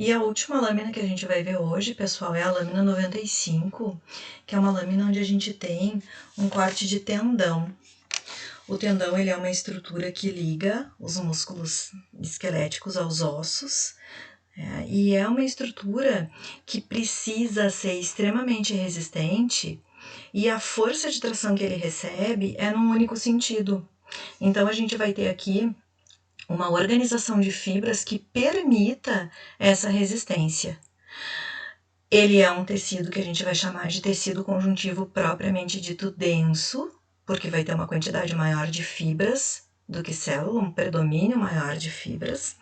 E a última lâmina que a gente vai ver hoje, pessoal, é a lâmina 95, que é uma lâmina onde a gente tem um corte de tendão. O tendão ele é uma estrutura que liga os músculos esqueléticos aos ossos, e é uma estrutura que precisa ser extremamente resistente e a força de tração que ele recebe é num único sentido. Então a gente vai ter aqui uma organização de fibras que permita essa resistência. Ele é um tecido que a gente vai chamar de tecido conjuntivo propriamente dito denso, porque vai ter uma quantidade maior de fibras do que célula, um predomínio maior de fibras.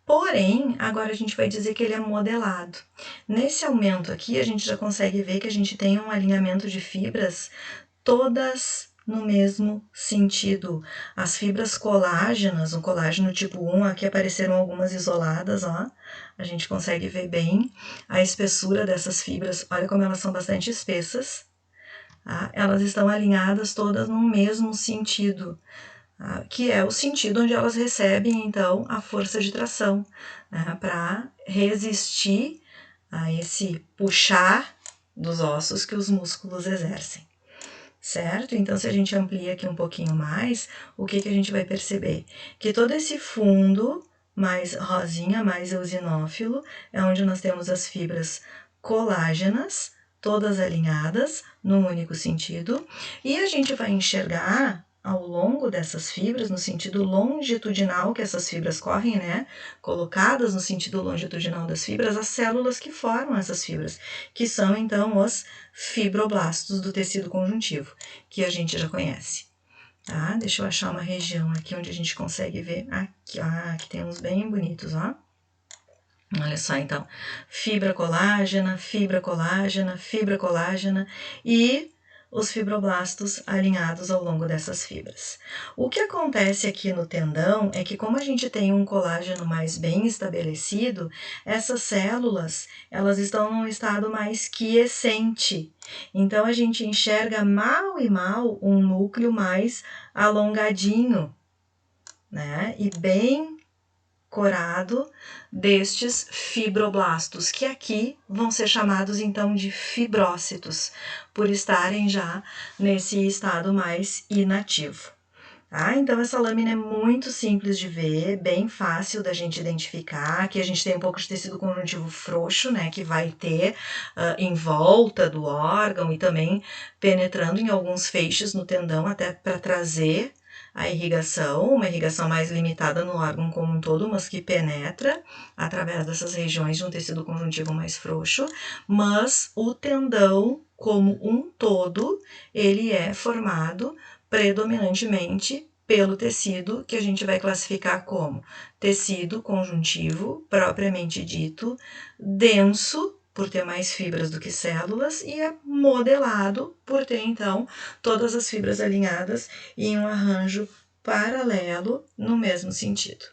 Porém, agora a gente vai dizer que ele é modelado. Nesse aumento aqui, a gente já consegue ver que a gente tem um alinhamento de fibras todas no mesmo sentido. As fibras colágenas, o colágeno tipo 1, aqui apareceram algumas isoladas, ó. A gente consegue ver bem a espessura dessas fibras. Olha como elas são bastante espessas. Tá? Elas estão alinhadas todas no mesmo sentido, tá? Que é o sentido onde elas recebem, então, a força de tração, né? Para resistir a esse puxar dos ossos que os músculos exercem. Certo? Então, se a gente amplia aqui um pouquinho mais, o que a gente vai perceber? Que todo esse fundo mais rosinha, mais eosinófilo, é onde nós temos as fibras colágenas, todas alinhadas num único sentido, e a gente vai enxergar ao longo dessas fibras, no sentido longitudinal que essas fibras correm, né? Colocadas no sentido longitudinal das fibras, as células que formam essas fibras, que são então os fibroblastos do tecido conjuntivo, que a gente já conhece. Tá? Deixa eu achar uma região aqui onde a gente consegue ver. Aqui, aqui tem uns bem bonitos, ó. Olha só, então, fibra colágena, fibra colágena, fibra colágena e os fibroblastos alinhados ao longo dessas fibras. O que acontece aqui no tendão é que como a gente tem um colágeno mais bem estabelecido, essas células, elas estão num estado mais quiescente. Então a gente enxerga mal e mal um núcleo mais alongadinho, né? E bem corado destes fibroblastos, que aqui vão ser chamados então de fibrócitos, por estarem já nesse estado mais inativo. Tá? Então essa lâmina é muito simples de ver, bem fácil da gente identificar. Aqui a gente tem um pouco de tecido conjuntivo frouxo, né, que vai ter em volta do órgão e também penetrando em alguns feixes no tendão até para trazer a irrigação, uma irrigação mais limitada no órgão como um todo, mas que penetra através dessas regiões de um tecido conjuntivo mais frouxo, mas o tendão como um todo, ele é formado predominantemente pelo tecido que a gente vai classificar como tecido conjuntivo, propriamente dito, denso, por ter mais fibras do que células, e é modelado por ter, então, todas as fibras alinhadas em um arranjo paralelo no mesmo sentido.